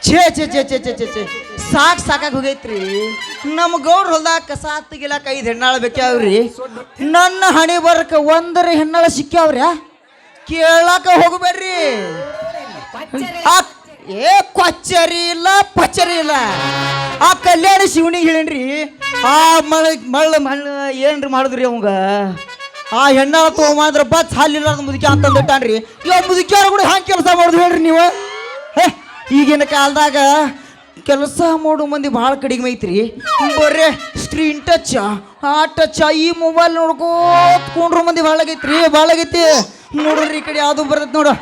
ಛೇ ಛೇ ಛೇ ಛೇ ಛೇ ಛೇ ಛೇ ಸಾಕಾಗಿ ಹೋಗೈತ್ರಿ. ನಮ್ಮ ಗೌಡ್ರ ಹೊಲ್ದಾಗ ಕಸ ಹತ್ತಿಗಿಲಾಕ 5 ಹೆಣ್ಣಾಳು ಬೇಕ್ಯಾವ್ರಿ. ನನ್ನ ಹಣೆ ಬರಕ 1 ಹೆಣ್ಣಾಳು ಸಿಕ್ಕ್ಯಾವ್ರ. ಕೇಳಾಕ ಹೋಗಬೇಡ್ರಿ. ಏ ಕೊಚ್ಚರಿ ಇಲ್ಲ ಪಚ್ಚರಿ ಇಲ್ಲ. ಆ ಕಲ್ಯಾಣ ಶಿವನಿಗೆ ಹೇಳೇನ್ರಿ, ಆ ಮಳ್ಳ ಏನ್ರಿ ಮಾಡಿದ್ರಿ ಅವಂಗ. ಆ ಹೆಣ್ಣಾಳ ತಗೊಂಬಂದ್ರ ಬಸ್ ಹಾಲಿಲ್ಲ ಮುದುಕಿ ಅಂತಂದಿಟ್ಟಾನ್ರಿ. ಇವಾಗ ಮುದುಕಿಯವ್ರ ಕೂಡ ಹ್ಯಾಂಗೆ ಕೆಲಸ ಮಾಡುದು ಹೇಳ್ರಿ ನೀವು. ಈಗಿನ ಕಾಲದಾಗ ಕೆಲಸ ಮಾಡೋ ಮಂದಿ ಭಾಳ ಕಡಿಮೆ ಐತ್ರಿ. ಬರೇ ಸ್ಕ್ರೀನ್ ಟಚ್ ಆ ಟಚ್ ಈ ಮೊಬೈಲ್ ನೋಡ್ಕೋತ್ಕೊಂಡ್ರು ಮಂದಿ ಭಾಳ ಆಗೈತಿ. ನೋಡ್ರಿ ಈ ಕಡೆ ಯಾವುದು ಬರ್ತೈತಿ ನೋಡು.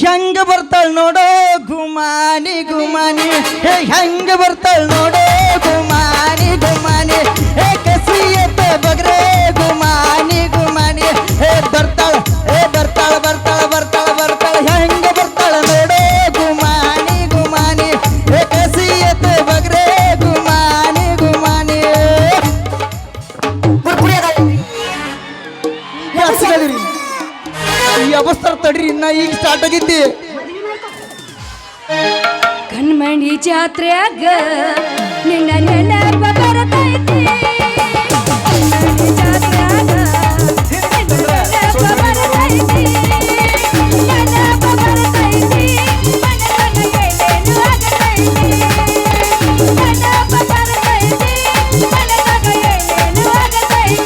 ಹೆಂಗ ಬರ್ತಾಳ ನೋಡೋ ಗುಮಾನಿ ಗುಮಾನಿ, ಹೆಂಗ ಬರ್ತಾಳ ನೋಡೋ ಗುಮಾನಿ ಗುಮಾನಿ, ಕಸಿಯತ್ತ ಬಗ್ರೆ ಗುಮಾನಿ ಗುಮಾನಿ, ಬರ್ತಾಳ ಬರ್ತಾಳ ಬರ್ತಾಳ ಬರ್ತಾಳ ಬರ್ತಾಳ, ಹೆಂಗ ಬರ್ತಾಳ ನೋಡೋ ಗುಮಾನಿ ಗುಮಾನಿ, ಕಸಿಯತ್ತ ಬಗ್ರೆ ಗುಮಾನಿ ಗುಮಾನಿ. ಈ ಅವಸ್ಥರ ತಡ್ರಿ, ಇನ್ನ ಈಗ ಸ್ಟಾರ್ಟ್ ಆಗಿದ್ದಿ. ಕಣ್ಮಣಿ ಜಾತ್ರೆಯಾಗ ನಿನ್ನ ನೆನಪ ಬರತೈತಿ, ಕಣ್ಮಣಿ ಜಾತ್ರೆಯಾಗ ನಿನ್ನ ನೆನಪ ಬರತೈತಿ, ನೆನಪ ಬರತೈತಿ, ಮನಸ್ಸನ್ನ ಏನೇನು ಆಗತೈತಿ, ನೆನಪ ಬರತೈತಿ, ಮನಸ್ಸನ್ನ ಏನೇನು ಆಗತೈತಿ.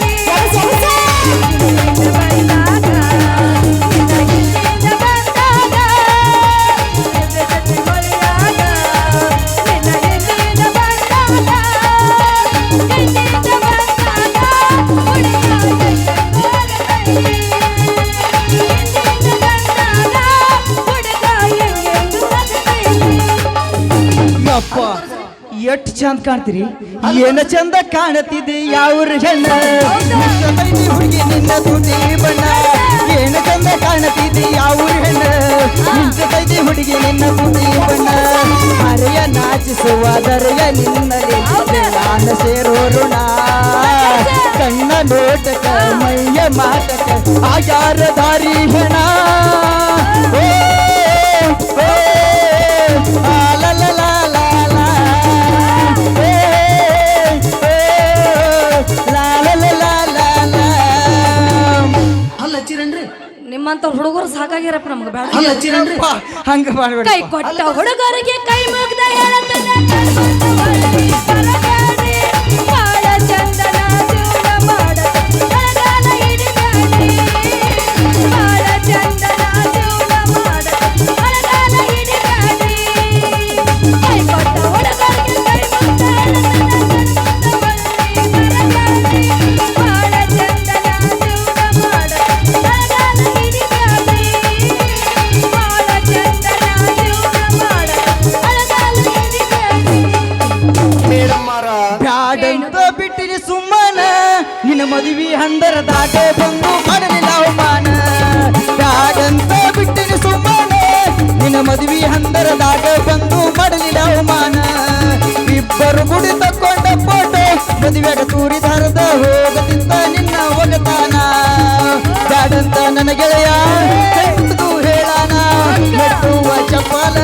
ಎಷ್ಟು ಚಂದ ಕಾಣ್ತೀರಿ, ಏನ ಚಂದ ಕಾಣತಿದ್ದಿ ಯಾವ್ರ ಹೆಣ್ಣ ಹುಡುಗಿ ನಿನ್ನ ತುಟಿ ಬಣ್ಣ, ಏನ ಚಂದ ಕಾಣತಿದ್ದಿ ಯಾವ್ರ ಹೆಣ್ಣ ನಿಂತೈತಿ ಹುಡುಗಿ ನಿನ್ನ ತುಟಿ ಬಣ್ಣ, ಹರೆಯ ನಾಚಿಸುವುದರೆಯ ನಿನ್ನಲ್ಲಿ ನಾನು ಸೇರೋ ಋಣ, ಕಣ್ಣ ನೋಟಕ ಮೈಯ ಮಾಟಕ ಆಯಾರ ದಾರಿ ಹೆಣ. ನಿಮ್ಮಂತ ಹುಡುಗರು ಸಾಕಾಗಿರಪ್ಪ ನಮ್ಗೆ ಬೇಡ. ಹಂಗ ಮಾಡ್ಬೇಡ. ಕೈ ಕೊಟ್ಟ ಹುಡುಗರಿಗೆ ಕೈ ಮುಗ್ದ ಬಾಳ ಚಂದನ ಜೀವನ ಮಾಡ ಅಳಗಾಲ ಹಿಡಿದಾಡಿ, ಬಾಳ ಚಂದನ ಜೀವನ ಮಾಡ ಅಳಗಾಲ ಹಿಡಿದಾಡಿ, ಕೈ ಕೊಟ್ಟ ಹುಡುಗರಿಗೆ ಕೈ ಮುಗ್ದ ಬಾಳ ಚಂದನ ಜೀವನ ಮಾಡ ಅಳಗಾಲ ಹಿಡಿದಾಡಿ, ಬಾಳ ಚಂದನ ಜೀವನ ಮಾಡ ಅಳಗಾಲ ಹಿಡಿದಾಡಿ. ಬ್ಯಾಡಂತ ಬಿಟ್ಟಿನಿ ಸುಮ್ಮನ, ನಿನ್ನ ಮದುವೆ ಹಂದರದಾಗ ಬಂದು ಮಾಡಲಿಲ್ಲ ಅವಮಾನ. ಬ್ಯಾಡಂತ ಬಿಟ್ಟಿನಿ ಸುಮ್ಮನ, ನಿನ್ನ ಮದುವೆ ಹಂದರದಾಗ ಬಂದು ಮಾಡಲಿಲ್ಲ ಅವಮಾನ. ಇಬ್ಬರು ಗುಡಿ ತಕ್ಕೊಂಡ ಫೋಟೋ ಮದುವೆಗ ತೂರಿ ಧಾರದ ಹೋಗದಿಂದ ನಿನ್ನ ಒಗತಾನ. ಬ್ಯಾಡಂತ ನನ್ನ ಗೆಳೆಯ ಕೈದು ಹೇಳಾನ, ಮೆಟ್ಟುವ ಚಪ್ಪಲ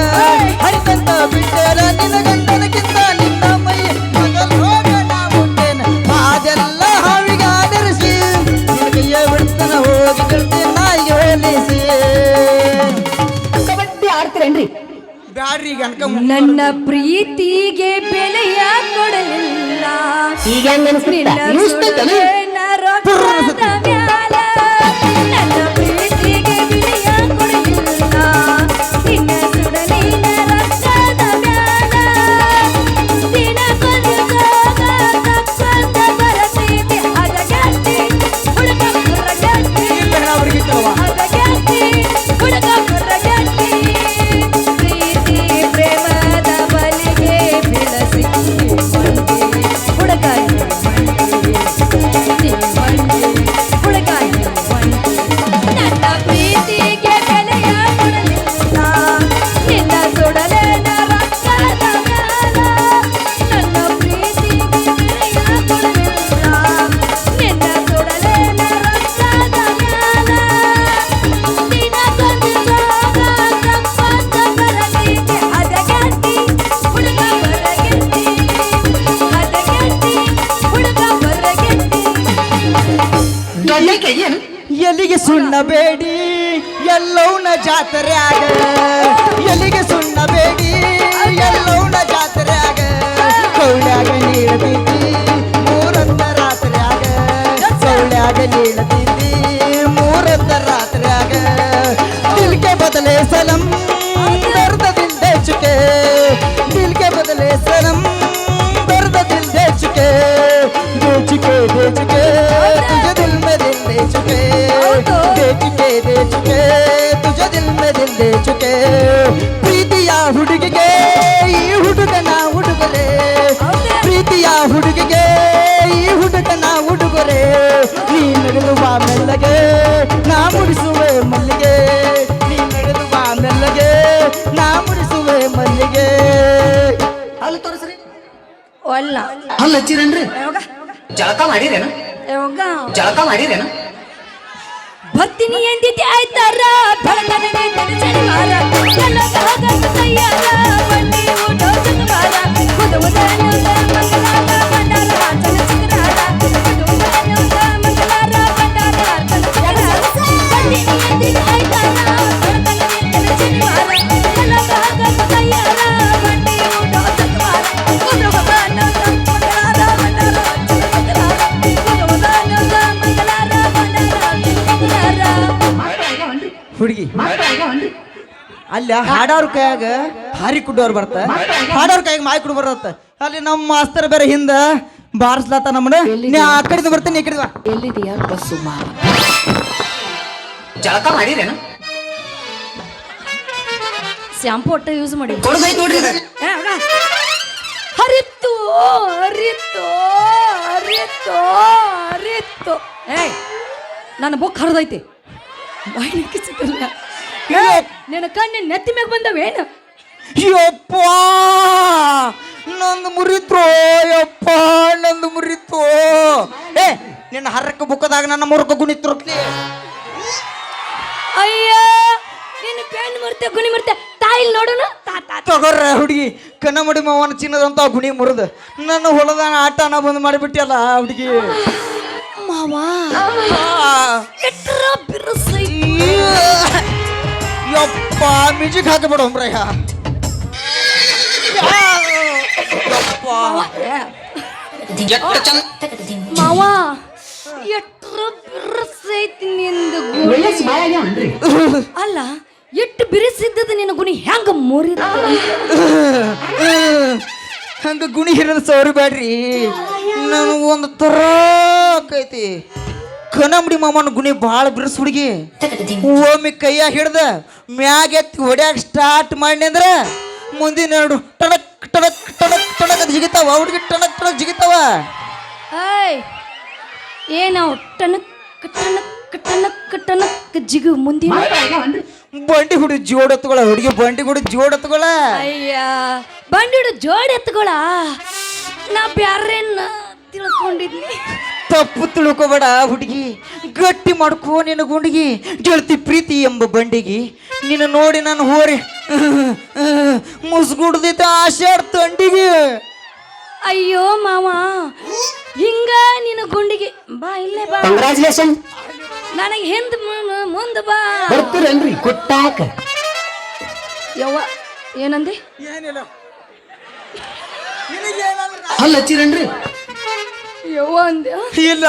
ಹರಿತಂತ ಬಿಟ್ಟರ ನಿನ್ನ ಗಂಡನಕ್ಕಿಂತ ನಿನ್ನ ಮೈ ಮಗಲ್ ಹೋಗಣ ಮುಟ್ಟೇನ. ಅದೆಲ್ಲ ಹಾವಿಗೆ ಆಧರಿಸಿ ನಿನ್ನ ಕೈಯ ಬಿಡ್ತನ ಹೋಗಿ ಗೆಳ್ತೀನಿ ನಾಯಿಗೆ ಹೋಲಿಸಿ. ಕಬಡ್ಡಿ ಆಡ್ತೀರೇನ್ರಿ? ಬ್ಯಾಡ್ರಿ ಗಣಕ ನನ್ನ ಪ್ರೀತಿಗೆ ಬೆಲೆಯ ಕೊಡಲಿಲ್ಲ, ಈಗ ನಿನ್ನ ರೊಕ್ಕದ ಮ್ಯಾಲ. ನನ್ನ ಪ್ರೀತಿಗೆ ಬೆಲೆಯ ಕೊಡಲಿಲ್ಲ, ನಿನ್ನ ಸುಡಲಿನ ರೊಕ್ಕದ ಮ್ಯಾಲ. ದಿನಕ್ಕೊಂದು ಸೋಗ ತಪ್ಪಂತ ಬರತೈತಿ, ಅದಗತ್ತಿ ಹುಡುಗ ಹೊರಗತ್ತಿ, ಅದಗತ್ತಿ ಹುಡುಗ ಹೊರಗತ್ತಿ. ಪ್ರೀತಿ ಪ್ರೇಮದ ಬಲಿಗೆ ಬೆಳೆಸಿ ಹುಡುಗ ಹುಡುಗ ಬೇಡಿ ಎಲ್ಲವನ್ನ ಜಾತ್ರೆಯಾಗ ಎಲ್ಲಿಗೆ ಸುಣ್ಣ ಬೇಡಿ ಎಲ್ಲವನ್ನ ಜಾತ್ರೆಯಾಗ ಕೌಳ್ಯಾಗ ನೀಡತಿದ್ದಿ ಮೂರಂತ ರಾತ್ರಿಯಾಗ ಕೌಳ್ಯಾಗ ನೀಡತಿದ್ದಿ ಮೂರಂತ ರಾತ್ರಿಯಾಗ ದಿಲ್ಕೆ ಬದಲೇ ಸಲಂ ದರ್ದ ದಿಲ್ ದೇ ಚುಕೆ ದಿಲ್ಕೆ ಬದಲೇ ಸಲಂ दर्द दिल दे चुके तुझे दिल में दिल दे चुके तुझे दिल में दिल दे चुके ಪ್ರೀತಿಯ ಹುಡುಗಿಗೆ ಈ ಹುಡುಗನ ಉಡುಗೊರೆ ಪ್ರೀತಿಯ ಹುಡುಗಿಗೆ ಈ ಹುಡುಗನ ಉಡುಗೊರೆ ನೀ ನಡೆದು ಬಾ ಮೆಲ್ಲಗೆ ನಾ ಮುಡಿಸುವೆ ಮಲ್ಲಿಗೆ ನೀ ನಡೆದು ಬಾ ಮೆಲ್ಲಗೆ ನಾ ಮುಡಿಸುವೆ ಮಲ್ಲಿಗೆ ಅಲ್ಲಿ ತೋರಿಸ್ರಿ ಅಲ್ಲ ಹಲ್ಲ ಹಚ್ಚಿರೇನ್ರಿ ಯಾವಾಗ ಜಳಕ ಮಾಡಿರೇನು ಯಾವಾಗ ಜಳಕ ಮಾಡಿರೇನು ಭಕ್ತಿನಿ ಎಂದಿದ್ದೆ ಆಯ್ತಾರ ಬೆಳತನೆ ಶನಿವಾರ ಎಲ್ಲಗಾಗಂತ ತಯ್ಯಾರ ಬನ್ನಿ ಊಟ ಶನಿವಾರ ಮುದ ಮಂಗಲಾರ ಬಂಡಾರ ಅರ್ಚನ ಚಿತ್ರಾರ ಮುದ ಮಂಗಲಾರ ಬಂಡಾರ ಅರ್ಚನ ಚಿತ್ರಾರ ಭಕ್ತಿನಿ ಎಂದಿದ್ದೆ ಆಯ್ತಾರ ಬೆಳತನೆ ಶನಿವಾರ ಎಲ್ಲಗಾಗಂತ ತಯ್ಯಾರ ಬನ್ನಿ ಊಟ ಶನಿವಾರ ಮುದ ಮಂಗಲಾರ ಬಂಡಾರ ಅರ್ಚನ ಚಿತ್ರಾರ ಮುದ ಮಂಗಲಾರ ಬಂಡಾರ ಹುಡುಗಿ ಅಲ್ಲಿ ಹಾಡೋರ್ ಕೈಯಾಗ ಹಾರಿ ಕುಡ್ಡೋರ್ ಬರ್ತ ಹಾಡೋರ್ ಕೈಯಾಗ ಮಾಯಿ ಕುಡ್ ಬರತ್ತ ಅಲ್ಲಿ ನಮ್ಮ ಮಾಸ್ತರ್ ಬೇರೆ ಹಿಂದ ಬಾರಿಸ್ಲಾತ ನಮ್ಮನ್ನ ನೀ ಆ ಕಡೆದು ಬರ್ತೀನಿ ಈ ಕಡೆ ಬಾ ಎಲ್ಲಿದೆಯಾ ಬಸುಮ ಜಳಕ ಮಾಡಿರೇನು ಶಾಂಪು ಒಟ್ಟ ಯೂಸ್ ಮಾಡಿ ಕೊಡ್ಬೇಕು ನೋಡ್ರಿ ಇದು. ಹರಿತ್ತು ಹರಿತ್ತು ಹರಿತ್ತು ಹರಿತ್ತು ಏಯ್ ನನ್ನ ಬುಕ್ ಹರಿದೈತಿ ಬಾಯಿ ಕಿಸಿಲ್ಲ ನಿನ್ನ ಕಣ್ಣು ನೆತ್ತಿ ಮ್ಯಾಗ ಬಂದವೇನು ಯಪ್ಪ ನಂದು ಮುರಿತ್ರೋ ಯಪ್ಪ ನಂದು ಮುರಿತು ಏ ನಿನ್ನ ಹರಕ ಬುಕ್ಕದಾಗ ನನ್ನ ಮುರುಕ ಗುಣಿತ್ರೋತ್ಲಿ ಅಯ್ಯ ನಿನ್ನ ಪೆನ್ ಮುರ್ತೆ ಗುಣಿ ಮುರ್ತೆ ತಾಯಿಲ್ ನೋಡೋಣ ತಗೋರ ಹುಡುಗಿ ಕನ್ನಮಡಿ ಮಾವನ ಚಿನ್ನದಂತ ಗುಣಿ ಮುರಿದ ನನ್ನ ಹೊಲದಾನ ಆಟನ ಬಂದ್ ಮಾಡಿಬಿಟ್ಟಿಯಲ್ಲ ಹುಡುಗಿ ಮಾವ ಎಟ್ರ ಬಿರುಸೈ ಯಪ್ಪ ಮ್ಯೂಸಿಕ್ ಹಾಕಬೇಡ ಒಮ್ರಯ್ಯ ಯಪ್ಪ ಎಷ್ಟು ಚಂದ ಮಾವ ಎಟ್ರ ಬಿರುಸೈತಿ ನಿಂದು ಗುಣಿ ವಯಸ್ಸು ಬಾಳ ಆಗ್ಯಾವನ್ರಿ ಅಲ್ಲ ಎಷ್ಟು ಬಿರುಸಿದ್ದದ ನಿನ್ನ ಗುಣಿ ಹೆಂಗ ಮುರಿದ ಹಂಗ ಗುಣಿ ಹಿರಿದ ಸೌರಿ ಬ್ಯಾಡ್ರಿ ನನಗೆ ಒಂದು ತರ ಆಕೈತಿ ಕನಮಡಿ ಮಾಮನ ಗುಣಿ ಭಾಳ ಬಿರ್ಸ್ ಹುಡುಗಿ ಒಮ್ಮೆ ಕೈಯಾಗ ಹಿಡ್ದ ಮ್ಯಾಗ ಎತ್ತಿ ಹೊಡ್ಯಾಕ ಸ್ಟಾರ್ಟ್ ಮಾಡಿ ಅಂದ್ರೆ ಮುಂದಿನ ಎರಡು ಟಡಕ್ ಟಡಕ್ ಟಡಕ್ ಟಡಕ್ ಅದು ಜಿಗಿತಾವ ಹುಡುಗಿ ಟಡಕ್ ಟಡಕ್ ಜಿಗಿತಾವ ಏಯ್ ಏನಾವ್ ಟನಕ್ ಟನಕ್ ಟನಕ್ ಟನಕ್ ಜಿಗು ಮುಂದಿನ ಬಂಡಿ ಹುಡುಗಿ ಜೋಡ್ ಎತ್ತುಗಳ ಹುಡುಗಿ ಬಂಡಿ ಹುಡುಗಿ ಜೋಡ್ ಎತ್ತುಗಳ ಅಯ್ಯ ಬಂಡಿಡು ಜೋಡಿ ಎತ್ತುಗಳ ನಾ ಬ್ಯಾರೇನ ತಿಳ್ಕೊಂಡಿದ್ನಿ ತಪ್ಪು ತಿಳ್ಕೊಬೇಡ ಹುಡುಗಿ ಗಟ್ಟಿ ಮಾಡ್ಕೋ ನಿನ್ನ ಗುಂಡಿಗಿ ಗೆಳತಿ ಪ್ರೀತಿ ಎಂಬ ಬಂಡಿಗೆ ನಿನ್ನ ನೋಡಿ ನಾನು ಹೋರಿ ಮುಸ್ಗುಡ್ದಿದ್ದ ಆಷಾಢ ತಂಡಿಗೆ ಅಯ್ಯೋ ಮಾವ ಹಿಂಗ ನಿನ್ನ ಗುಂಡಿಗೆ ಬಾ ಇಲ್ಲೇ ಬಾ ಕಂಗ್ರಾಚುಲೇಷನ್ ನನಗೆ ಹಿಂದ್ ಮುಂದ ಬಾ ಬರ್ತೀರೇನ್ರಿ ಕೊಟ್ಟಾಕ ಯವ್ವ ಏನಂದೆ ಏನಿಲ್ಲ ಹಲ್ಲ ಹಚ್ಚಿರೇನ್ರಿ ಯವ್ವ ಅಂದೆ ಇಲ್ಲ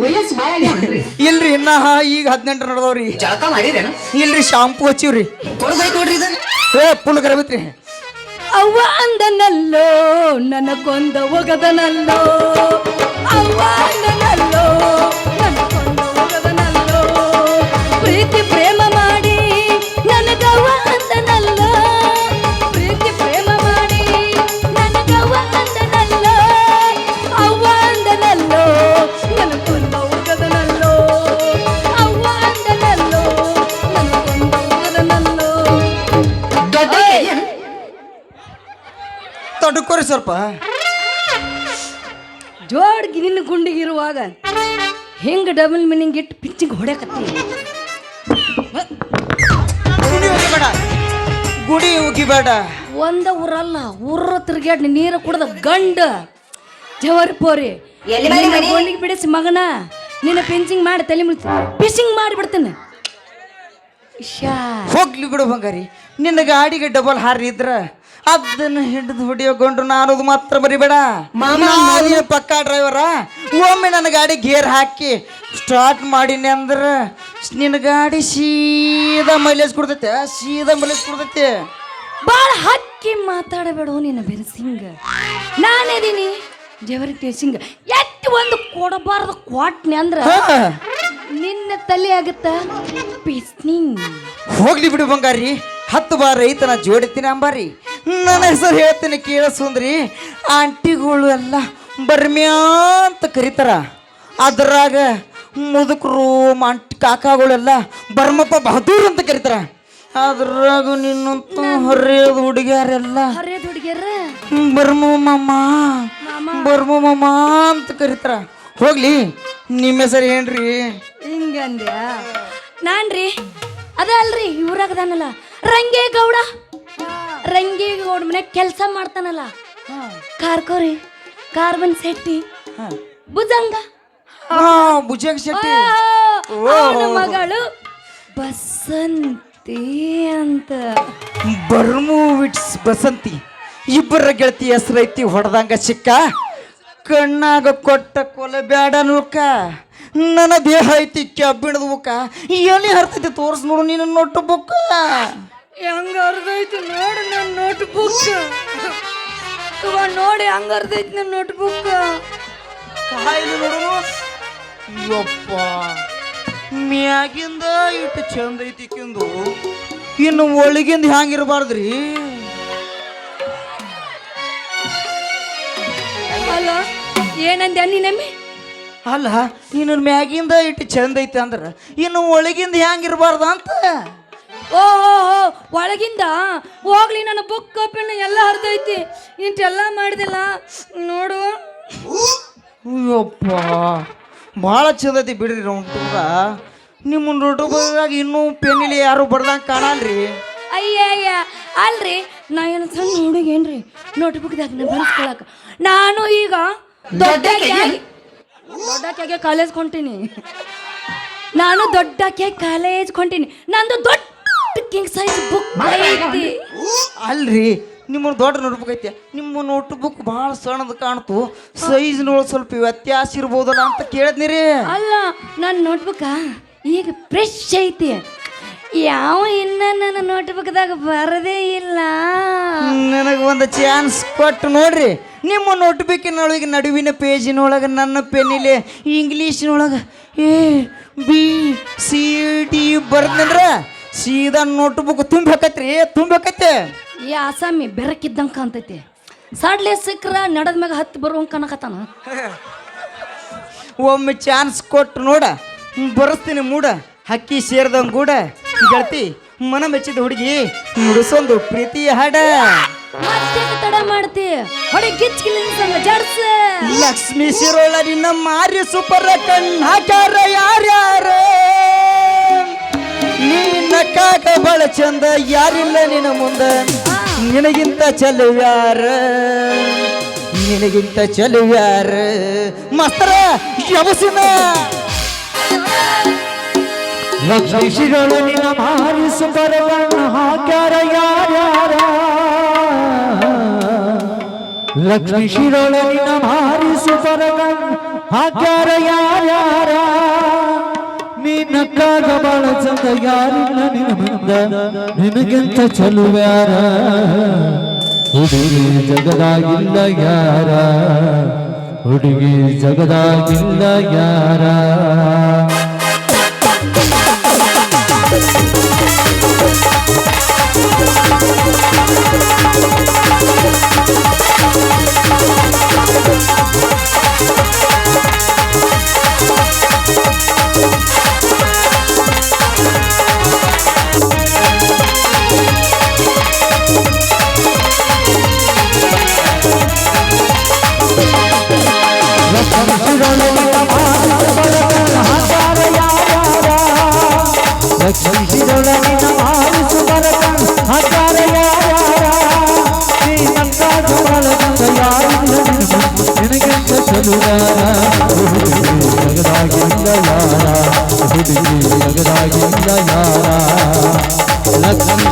ವಯಸ್ಸು ಬಾಳ ಆಗ್ಯಾವನ್ರಿ ಇಲ್ರಿ ಇನ್ನ ಈಗ 18 ನಡೆದವ್ರಿ ಜಳಕ ಮಾಡಿರೇನು ಇಲ್ರಿ ಶಾಂಪೂ ಹಚ್ಚಿವ್ರಿ ಕೊಡ್ಬೇಕು ನೋಡ್ರಿ ಇದು ಏ ಪುಲ್ ಗರಬಿತ್ರಿ ಅವ್ವ ಅಂದನಲ್ಲೋ ನನಗೊಂದ ಒಗದನಲ್ಲೋ ಅವ್ವ ಅಂದನಲ್ಲೋ ನನಗೊಂದ ಒಗದನಲ್ಲೋ ಪ್ರೀತಿ ಪ್ರೇಮ ಮಾಡಿ ನನಗವ್ವ ಅಂದನಲ್ಲೋ ಪ್ರೀತಿ ಪ್ರೇಮ ಮಾಡಿ ನನಗವ್ವ ಅಂದನಲ್ಲೋ ಅವ್ವ ಅಂದನಲ್ಲೋ ನನಗೊಂದ ಒಗದನಲ್ಲೋ ಅವ್ವ ಅಂದನಲ್ಲೋ ನನಗೊಂದ ಒಗದನಲ್ಲೋ ದೊಡ್ಡ ತಡ್ಕೋರಿ ಸ್ವಲ್ಪ ಜೋಡ್ಗಿ ನಿನ್ನ ಗುಂಡಿಗಿರುವಾಗ ಹೆಂಗ ಡಬಲ್ ಮೀನಿಂಗ್ ಇಟ್ಟು ಪಿಚ್ಚಿಗೆ ಹೊಡ್ಯಾಕತ್ತಿ ಗುಡಿ ಉಗಿಬೇಡ ಗುಡಿ ಉಗಿಬೇಡ ಒಂದ ಊರಲ್ಲ ಊರ ತಿರ್ಗ್ಯಾಡ್ ನೀರು ಕುಡ್ದ ಗಂಡ ಜವರಿ ಪೋರಿ ಗುಂಡಿಗೆ ಬಿಡಿಸಿ ಮಗನ ನಿನ್ನ ಪಿಂಚಿಂಗ್ ಮಾಡಿ ತಲೆ ಮುಳ್ತಿ ಪಿಶಿಂಗ್ ಮಾಡಿಬಿಡ್ತೇನೆ ಶಾ ಹೋಗ್ಲಿ ಬಿಡು ಬಂಗಾರಿ, ನಿನ್ನ ಗಾಡಿಗೆ ಡಬಲ್ ಹಾರ್ ಇದ್ರ ಅದನ್ನ ಹಿಡಿದು ಹೊಡಿಯೋಗೊಂಡು ನಾನದು ಮಾತ್ರ ಬರಿಬೇಡ. ನಾನೇನು ಪಕ್ಕಾ ಡ್ರೈವರ. ಒಮ್ಮೆ ನನ್ನ ಗಾಡಿ ಗೇರ್ ಹಾಕಿ ಸ್ಟಾರ್ಟ್ ಮಾಡೀನಿ ಅಂದ್ರೆ ನಿನ್ನ ಗಾಡಿ ಸೀದಾ ಮೈಲೇಜ್ ಕೊಡ್ತೈತೆ, ಸೀದಾ ಮೈಲೇಜ್ ಕೊಡ್ತೈತೆ. ಬಾಳ ಹಕ್ಕಿ ಮಾತಾಡಬೇಡ ನಿನ್ನ ಬೆರಸಿಂಗ. ನಾನೇದೀನಿ ಜವರಿ ಸಿಂಗ್. ಎಟ್ಟು ಒಂದು ಕೊಡಬಾರ್ದು ಕ್ವಾಟ್ನಿ ಅಂದ್ರ ನಿನ್ನ ತಲೆ ಆಗುತ್ತ ಪಿಸ್ನಿಂಗ್. ಹೋಗ್ಲಿ ಬಿಡು ಬಂಗಾರಿ, 10 ಬಾರ ರೈತನ ಜೋಡಿತೀನಿ ಅಂಬಾರಿ. ನನ್ನ ಹೆಸರು ಹೇಳ್ತೀನಿ ಕೇಳಿಸುಂದ್ರಿ. ಆಂಟಿಗಳು ಎಲ್ಲ ಬರ್ಮ್ಯಾ ಅಂತ ಕರೀತಾರ. ಅದ್ರಾಗ ಮುದುಕರು ಆಂಟಿ ಕಾಕಾಗಳೆಲ್ಲ ಬರ್ಮಪ್ಪ ಬಹದ್ದೂರ್ ಅಂತ ಕರೀತಾರ. ಅದ್ರಾಗ ನಿನ್ನಂತೂ ಹರಿಯದ ಹುಡುಗಿಯರೆಲ್ಲ ಹರಿಯದ ಹುಡುಗಿಯರ ಬರ್ಮು ಮಾಮ ಬರ್ಮು ಮಾಮ ಅಂತ ಕರೀತಾರ. ಹೋಗ್ಲಿ, ನಿಮ್ಮ ಹೆಸರು ಏನ್ರಿ? ಹಿಂಗಂದ್ಯಾ? ನಾನ್ರಿ ಅದ ಅಲ್ರಿ ಇವ್ರಾಗದಾನಲ್ಲ ರಂಗೇಗೌಡ. ರಂಗೇಗೌಡ ಮನೆ ಕೆಲಸ ಮಾಡ್ತಾನಲ್ಲ, ಕಾರ್ಕೋರಿ ಕಾರ್ಬನ್ ಶೆಟ್ಟಿ ಭುಜಂಗ ಭುಜಂಗ ಶೆಟ್ಟಿ. ಅವನ ಮಗಳು ಬಸಂತಿ ಅಂತ. ಬರ್ಮು ವಿಟ್ಸ್ ಬಸಂತಿ. ಇಬ್ಬರ ಗೆಳತಿ ಹೆಸರೈತಿ ಹೊಡೆದಂಗ ಚಿಕ್ಕ. ಕಣ್ಣಾಗ ಕೊಟ್ಟ ಕೊಲೆ ಬ್ಯಾಡ ನೂಕ. ನನ್ನ ದೇಹ ಐತಿ ಕೆಬ್ಬಿಣದ ಬುಕ್ಕ. ಎಲ್ಲಿ ಹರ್ತೈತಿ ತೋರ್ಸ್ ನೋಡು ನೀನು ನೋಟ್ ಬುಕ್. ಹೆಂಗ ಅರ್ಧೈತಿ ನೋಡಿ ನನ್ನ ನೋಟ್ ಬುಕ್. ನೋಡಿ ಹಂಗ ಅರ್ಧೈತಿ ನನ್ನ ನೋಟ್ ಬುಕ್. ನೋಡು ಯಪ್ಪ, ಮ್ಯಾಗಿಂದ ಇಟ್ಟು ಚಂದ ಐತಿ ಕಿಂದು, ಇನ್ನು ಒಳಗಿಂದ ಹ್ಯಾಂಗಿರ್ಬಾರ್ದ್ರಿ. ಅಲ್ಲ ಏನಂದ್ಯಾ ನೀನಮ್ಮಿ? ಅಲ್ಲ, ಇನ್ನು ಮ್ಯಾಗಿಂದ ಇಟ್ಟು ಚಂದ ಐತಿ ಅಂದ್ರ ಇನ್ನು ಒಳಗಿಂದ ಹ್ಯಾಂಗಿರ್ಬಾರ್ದ ಅಂತ. ಓ ಒಳಗಿಂದ ಹೋಗ್ಲಿ, ನನ್ನ ಬುಕ್ ಪೆನ್ ಎಲ್ಲ ಹರಿದೈತಿ. ಇಂಟೆಲ್ಲ ಮಾಡಿದಿಲ್ಲ ನೋಡು. ಅಯ್ಯಪ್ಪ, ಭಾಳ ಚಂದ ಐತಿ ಬಿಡ್ರಿ ರೌಂಟೂರ. ನಿಮ್ಮ ನೋಟುಬಾಗ ಇನ್ನೂ ಪೆನ್ನಿಲಿ ಯಾರು ಬರ್ದಂಗೆ ಕಾಣಲ್ರಿ. ಅಯ್ಯ ಅಲ್ರಿ, ನಾ ಏನು ಸಣ್ಣ ಹುಡುಗೇನ್ರಿ ನೋಟ್ ಬುಕ್ದಾಗ ಬರೆಸ್ಕೊಳಕ. ನಾನು ಈಗ ದೊಡ್ಡಕ್ಕಾಗೆ ಕಾಲೇಜ್ ಕೊಂಟೀನಿ. ನಾನು ದೊಡ್ಡಕ್ಕೆ ಕಾಲೇಜ್ ಕೊಂಟೀನಿ. ನಂದು ದೊಡ್ಡ ಕಿಂಗ್ ಸೈಜ್ ಬುಕ್ ಐತಿ. ಅಲ್ರಿ, ನಿಮ್ಮ ದೊಡ್ಡ ನೋಟ್ಬುಕ್ ಐತಿ, ನಿಮ್ಮ ನೋಟ್ಬುಕ್ ಭಾಳ ಸಣ್ಣದು ಕಾಣ್ತು, ಸೈಜ್ನೊಳಗೆ ಸ್ವಲ್ಪ ವ್ಯತ್ಯಾಸ ಇರ್ಬೋದಲ್ಲ ಅಂತ ಕೇಳಿದ್ನಿರಿ. ಅಲ್ಲ, ನನ್ನ ನೋಟ್ಬುಕ್ಕ ಈಗ ಫ್ರೆಶ್ ಐತಿ. ಯಾವ ಇನ್ನ ನನ್ನ ನೋಟ್ಬುಕ್ದಾಗ ಬರದೇ ಇಲ್ಲ. ನನಗೆ ಒಂದು ಚಾನ್ಸ್ ಕೊಟ್ಟು ನೋಡ್ರಿ. ನಿಮ್ಮ ನೋಟ್ಬುಕ್ಕಿನೊಳಗೆ ನಡುವಿನ ಪೇಜಿನೊಳಗೆ ನನ್ನ ಪೆನ್ನಿಲೆ ಇಂಗ್ಲೀಷ್ನೊಳಗೆ ABCD ಬರ್ದಂದ್ರೆ ಸೀದಾ ನೋಟ್ಬುಕ್ ತುಂಬಬೇಕತ್ರಿ, ತುಂಬಬೇಕತ್ತೆ. ಈ ಆಸಾಮಿ ಬೆರಕಿದ್ದಂಗೆ ಕಾಣ್ತೈತಿ. ಸಡ್ಲೆ ಸಿಕ್ಕ್ರ ನಡದ ಮ್ಯಾಗ ಹತ್ತಿ ಬರುವಂಗೆ ಕನಕತ್ತಾನ. ಒಮ್ಮೆ ಚಾನ್ಸ್ ಕೊಟ್ಟು ನೋಡ, ಬರೆಸ್ತೀನಿ ಮೂಡ. ಹಕ್ಕಿ ಸೇರ್ದಂಗೆ ಕೂಡ ಗೆಳತಿ ಮನ ಮೆಚ್ಚಿದ ಹುಡುಗಿ ನುಡಿಸೊಂದು ಪ್ರೀತಿಯ ಹಾಡ. ಮತ್ತೆ ತಡ ಮಾಡ್ತಿ ಹೊಡಿ ಗಿಚ್ಕಿಲಿಂದ ಜಡ್ಸ. ಲಕ್ಷ್ಮೀ ಶಿರೋಳ ನಿನ್ನ ಮಾರಿ ಸೂಪರ್ ಕಣ್ಣು ಹಾಕ್ಯಾರ ಯಾರ್ಯಾರ. ನಿನ್ನ ಕಾಕ ಬಳ ಚಂದ, ಯಾರಿಲ್ಲ ನಿನ್ನ ಮುಂದ. ನಿನಗಿಂತ ಚಲುವ್ಯಾರ, ನಿನಗಿಂತ ಚಲುವ್ಯಾರ. ಮಾಸ್ತರ ಯಮಸಿನ ಲಕ್ಷ್ಮೀ ಶಿರೋಳ ನಿನ್ನ ಮಾರಿ ಸೂಪರ್ ಕಣ್ಣು ಹಾಕ್ಯಾರ ಯಾರ್ಯಾರ. ಲಕ್ಷ್ಮೀ ಶಿರೋಳ ನಿನ್ನ ಮಾರಿ ಸೂಪರ್ ಕಣ್ಣು ಹಾಕ್ಯಾರ ಯಾರ್ಯಾರ. ನಿನ್ನ ಕಾಗ ಬಾಳ ಚಂದ, ಯಾರಿಲ್ಲ ನಿನ್ನ ಮುಂದ. ನಿನಗಿಂತ ಚಲುವ್ಯಾರ, ಹುಡುಗಿ ಜಗದಾಗಿಲ್ಲ ಯಾರ. ಹುಡುಗಿ ಜಗದಾಗಿಲ್ಲ ಯಾರ. ಲಕ್ಷ್ಮೀ ಶಿರೋಳ ನಿನ್ನ ಮಾರಿ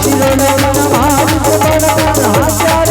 ಶಿರೊಳಗಿನ ಮಾರಿಸ ಬಡತನ ಆಚಾರ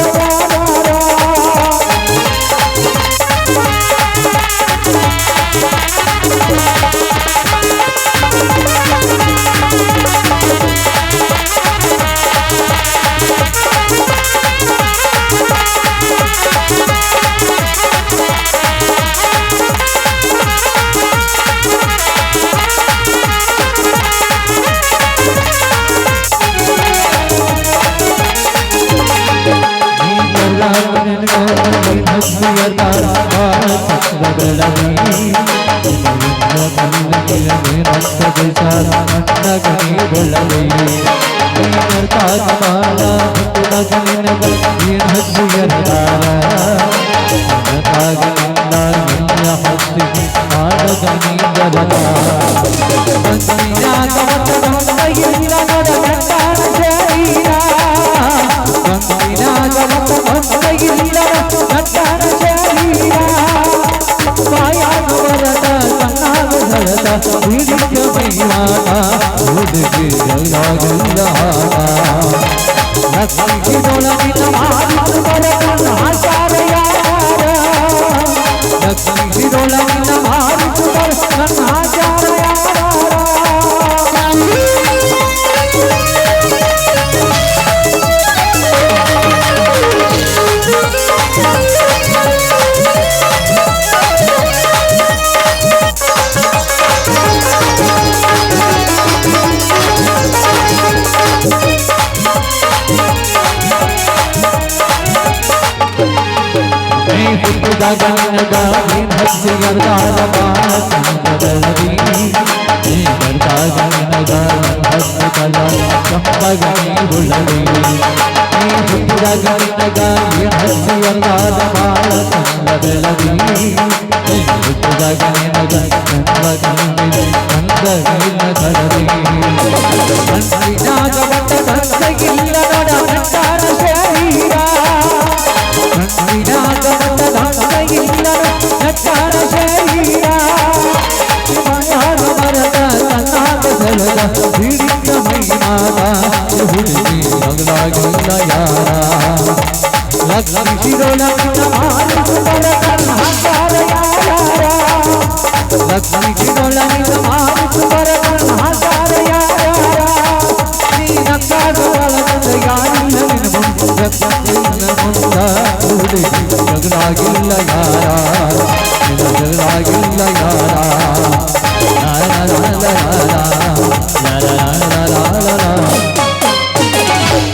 ಯಾರ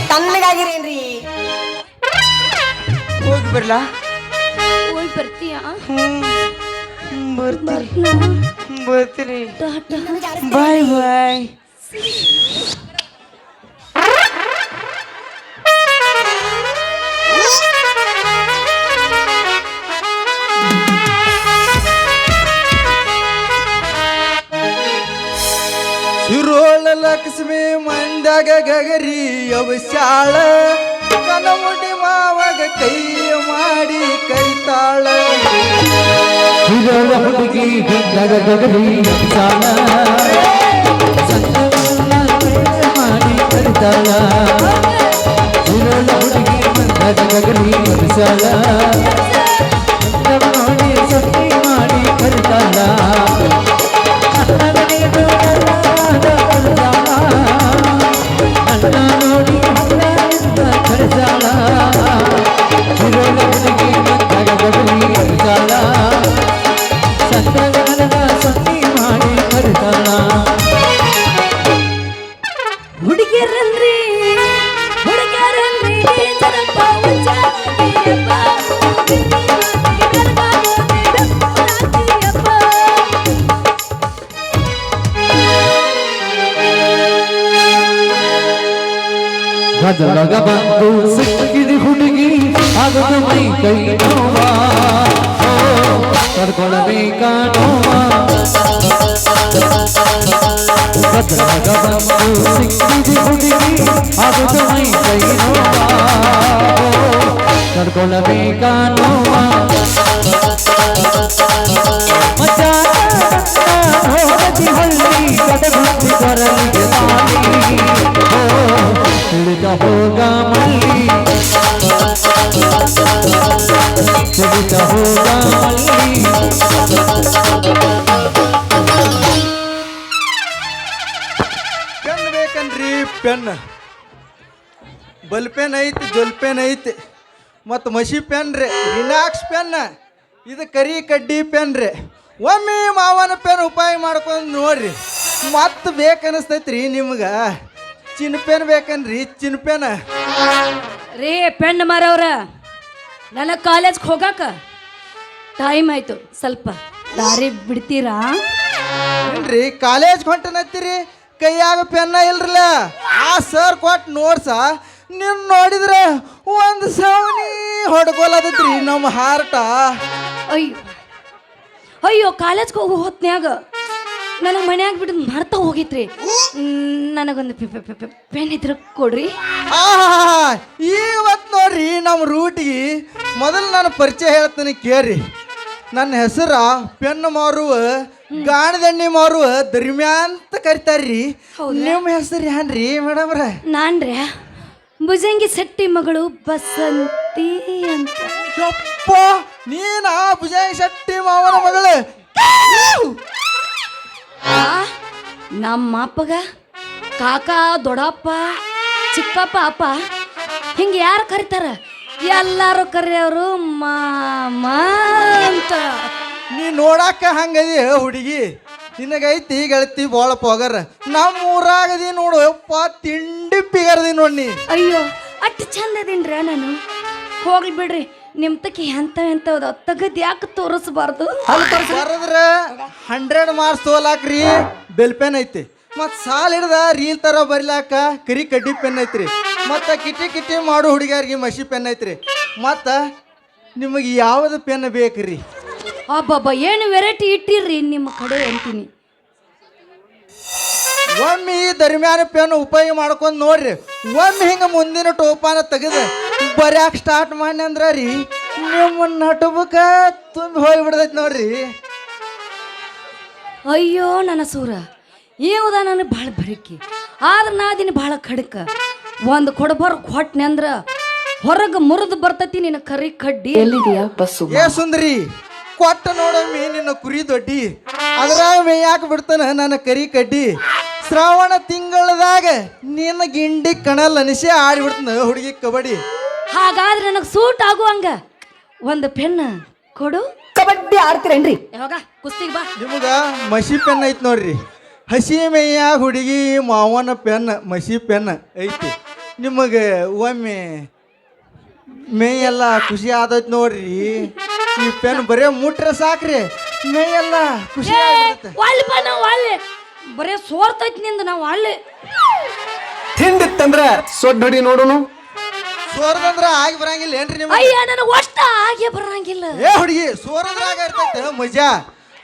ತಣ್ಣಗಾಗಿರೇನ್ರಿ ಹೋಗಿ ಬರ್ಲಾ ಹೋಗಿ ಬರ್ತೀಯಾ ಬರ್ತೀನಿ ಬರ್ತೀನಿ ಟಾಟಾ ಬಾಯ್ ಬಾಯ್ ಶಿರೋಳ ಲಕ್ಷ್ಮಿ ಮಂದಾಗ ಗಗರಿ ಅವಶ್ಯಾಳ ಕನಮುಡಿ ಮಾವಾಗ ಕೈ ಮಾಡಿ ಕೈತಾಳ ಹುಡುಗಿ ಗಗರಿ ಮಾಡಿ ಕರಿತಾಳ ಹುಡುಗಿ ಗಗರಿ ನೋಡಿ ಸತ್ತಿ ಮಾಡಿ ಕರಿತಾಳ ನೋಡಿ ಕರಿತಾಳ ಹುಡುಗಿ ಗಗರಿ ಕರಿತಾಳ ಸತ್ತಿ ಮಾಡಿ ಕರಿತಾಳ ಹುಡುಗಿಯರನ್ರಿ ಹುಡುಗಿಯರನ್ರಿ ಜರಪ್ಪ ಉಚ್ಚಾರಪ್ಪ ಗದಲಗ ಬಂದು ಸಿಕ್ಕಿದಿ ಹುಡುಗಿ ಆಗದು ಮೈ ಕೈ ನೋವ ಕರ್ಕೊಳಬೇಕ ನೋವ ಗದಲಗ ಬಂದು ಸಿಕ್ಕಿದಿ ಹುಡುಗಿ ಆಗದು ಮೈ ಕೈ ನೋವ ಕರ್ಕೊಳಬೇಕ ನೋವ ಹೊರದಿ ಹೊಳ್ಳಿ ಕಡಗುತ್ತಿ ಬರಲಿಗೆ ತಾಳಿ ತಿಳಿದ ಹೋಗ ಮಲ್ಲಿ ತಿಳಿದ ಹೋಗ ಮಲ್ಲಿ ಪೆನ್ ಬೇಕನ್ರಿ ಪೆನ್ ಬಲ್ ಪೆನ್ ಐತಿ ಜೊಲ್ ಪೆನ್ ಐತಿ ಮತ್ತು ಮಸಿ ಪೆನ್ ರೀ ರಿಲಾಕ್ಸ್ ಪೆನ್ ಇದು ಕರಿ ಕಡ್ಡಿ ಪೆನ್ ರೀ ಒಮ್ಮೆ ಮಾವನ ಪೆನ್ ಉಪಾಯ ಮಾಡ್ಕೊಂಡು ನೋಡ್ರಿ ಮತ್ತೆ ಬೇಕನ್ನಿಸ್ತೈತ್ರಿ ನಿಮ್ಗೆ ಚಿನ್ನ ಪೆನ್ ಬೇಕನ್ರಿ ಚಿನ್ನ ಪೆನ್ ರೇ ಪೆಣ್ ಮಾರವ್ರ ನನಗೆ ಕಾಲೇಜ್ಗೆ ಹೋಗಾಕ ಟೈಮ್ ಆಯ್ತು ಸ್ವಲ್ಪ ದಾರಿ ಬಿಡ್ತೀರಾ ಏನ್ರಿ ಕಾಲೇಜ್ ಹೊಂಟನತ್ತೀರಿ ಕೈಯಾಗ ಪೆನ್ನ ಇಲ್ರಲ್ಲ ಆ ಸರ್ ಕೊಟ್ಟು ನೋಡ್ಸ ನೀನು ನೋಡಿದ್ರೆ ಒಂದು ಸವನಿ ಹೊಡ್ಕೊಲದತ್ರಿ ನಮ್ಮ ಹಾರ್ಟ ಅಯ್ಯೋ ಅಯ್ಯೋ ಕಾಲೇಜ್ಗೆ ಹೋಗೋ ಹೊತ್ನ್ಯಾಗ ನನಗೆ ಮನ್ಯಾಗ ಬಿಟ್ಟು ಮರ್ತಾ ಹೋಗಿತ್ರಿ ನನಗೊಂದು ಪೆನ್ ಇದ್ರೆ ಕೊಡ್ರಿ ಇವತ್ತು ನೋಡ್ರಿ ನಮ್ಮ ರೂಟಿಗೆ ಮೊದಲು ನಾನು ಪರಿಚಯ ಹೇಳ್ತೀನಿ ಕೇಳ್ರಿ ನನ್ನ ಹೆಸರ ಪೆನ್ ಮಾರುವ ಗಾಣದಣ್ಣಿ ಮಾರುವ ದರ್ಮ್ಯಾ ಅಂತ ಕರಿತಾರ್ರಿ ನಿಮ್ಮ ಹೆಸರು ಏನ್ರಿ ಮೇಡಮ್ರ ನಾನ್ರೆ ಭುಜಂಗಿ ಶೆಟ್ಟಿ ಮಗಳು ಬಸಂತಿ ಅಂತ ಯಪ್ಪ ನೀನ ಭುಜಂಗಿ ಶೆಟ್ಟಿ ಮಾವನ ಮಗಳು ಆ, ನಮ್ಮ ಅಪ್ಪಗ ಕಾಕ ದೊಡ್ಡಪ್ಪ ಚಿಕ್ಕಪ್ಪ ಅಪ್ಪ ಹಿಂಗೆ ಯಾರು ಕರಿತಾರ ಎಲ್ಲಾರು ಕರೆಯವರು ಮಾಮ ಅಂತ ನೀ ನೋಡಾಕ ಹಂಗದಿ ಹುಡುಗಿ ನಿನಗೈತಿ ಗೆಳತಿ ಬಾಳ ಪೊಗರ ನಮ್ಮ ಊರಾಗದಿ ನೋಡು ಯಪ್ಪ ತಿಂಡಿ ಪಿಗರ್ದಿ ನೋಡಿ ಅಯ್ಯೋ ಅಷ್ಟು ಚಂದ ಅದೀನ್ರ ನಾನು ಹೋಗ್ಲಿ ಬಿಡ್ರಿ ನಿಮ್ಮ ತಕ್ಕೆ ಎಂಥದ್ದು ತೆಗದ್ ಯಾಕೆ ತೋರಿಸ್ಬಾರ್ದು ಬರದ್ರ 100 ಮಾರ್ಕ್ಸ್ ತೋಲಾಕ್ರಿ ಬೆಲ್ ಪೆನ್ ಐತಿ ಮತ್ತು ಸಾಲ ಹಿಡ್ದ ರೀಲ್ ತರ ಬರಿಲಾಕ ಕರಿ ಕಡ್ಡಿ ಪೆನ್ ಐತ್ರಿ ಮತ್ತು ಕಿಟಿ ಕಿಟಿ ಮಾಡೋ ಹುಡುಗಿಯರಿಗೆ ಮಸಿ ಪೆನ್ ಐತ್ರಿ ಮತ್ತು ನಿಮಗೆ ಯಾವ್ದು ಪೆನ್ ಬೇಕ್ರಿ ಅಬ್ಬಬ್ಬ ಏನು ವೆರೈಟಿ ಇಟ್ಟಿರ್ರಿ ನಿಮ್ಮ ಕಡೆ ಅಂತೀನಿ ಒಮ್ಮೆ ಈ ದರ್ಮ್ಯಾನ ಪೆನ್ ಉಪಯೋಗ ಮಾಡ್ಕೊಂಡು ನೋಡ್ರಿ ಒಮ್ಮೆ ಹಿಂಗೆ ಮುಂದಿನ ಟೋಪಾನ ತೆಗೆದು ಬರ್ಯಾಕ ಸ್ಟಾರ್ಟ್ ಮಾಡಿ ಅಂದ್ರ ರೀ ನಿಮ್ಮ ನಟಬುಕ ತುಂಬಿ ಹೋಗ್ಬಿಡ್ದೈತಿ ನೋಡ್ರಿ ಅಯ್ಯೋ ನನ್ನ ಸೂರ ಈ ಉದಾ ನನಗೆ ಭಾಳ ಬರಿಕಿ ಆದ್ರೆ ನಾ ದಿನ ಭಾಳ ಖಡಕ ಒಂದು ಕೊಡಬಾರ ಕೊಟ್ನೆ ಅಂದ್ರ ಹೊರಗೆ ಮುರಿದು ಬರ್ತೈತಿ ನಿನ್ನ ಕರಿ ಕಡ್ಡಿ ಎಲ್ಲಿದೆಯಾ ಬಸ್ಸು ಏ ಸುಂದರಿ ಕೊಟ್ಟ ನೋಡಮ್ಮಿ ನಿನ್ನ ಕುರಿ ದೊಡ್ಡಿ ಅದ್ರಾಗ ಮೇಯಾಕ ಬಿಡ್ತಾನ ನನ್ನ ಕರಿ ಕಡ್ಡಿ ಶ್ರಾವಣ ತಿಂಗಳದಾಗ ನಿನ್ನ ಗಿಂಡಿ ಕಣಲ್ ಅನಿಸೆ ಆಡಿಬಿಡ್ತಾನ ಹುಡುಗಿ ಕಬಡ್ಡಿ ಹಾಗಾದ್ರೆ ನನಗೆ ಸೂಟ್ ಆಗುವಂಗ ಒಂದು ಪೆನ್ ಕೊಡು ಕಬಡ್ಡಿ ಆಡ್ತೀರೇನ್ರಿ ಯಾವಾಗ ಕುಸ್ತಿಗೆ ಬಾ ನಿಮಗ ಮಸಿ ಪೆನ್ ಐತಿ ನೋಡ್ರಿ ಹಸಿ ಮೇಯಾಗ ಹುಡುಗಿ ಮಾವನ ಪೆನ್ ಮಸಿ ಪೆನ್ ಐತಿ ನಿಮಗೆ ಒಮ್ಮೆ ಮೇಯೆಲ್ಲ ಖುಷಿ ಆದೈತಿ ನೋಡ್ರಿ ಈ ಪೆನ್ ಬರೇ ಮುಟ್ರೆ ಸಾಕ್ರಿ ಮೇಯೆಲ್ಲ ಖುಷಿ ಆಗಿರುತ್ತೆ ಒಳ್ಳೆ ನಾವು ಒಳ್ಳೆ ಬರೇ ಸೋರ್ತೈತಿ ನಿಂದ ನಾವು ಒಳ್ಳೆ ತಿಂಡಿತ್ತಂದ್ರ ಸೊಡ್ಡ ಹೊಡಿ ನೋಡುನು ಸೋರ್ದಂದ್ರ ಆಗಿ ಬರಂಗಿಲ್ಲ ಏನ್ರಿ ನಿಮಗೆ ಅಯ್ಯ ನನಗೆ ಒಷ್ಟ ಆಗಿ ಬರಂಗಿಲ್ಲ ಏ ಹುಡುಗಿ ಸೋರದ್ರಾಗ ಇರ್ತೈತೆ ಮಜಾ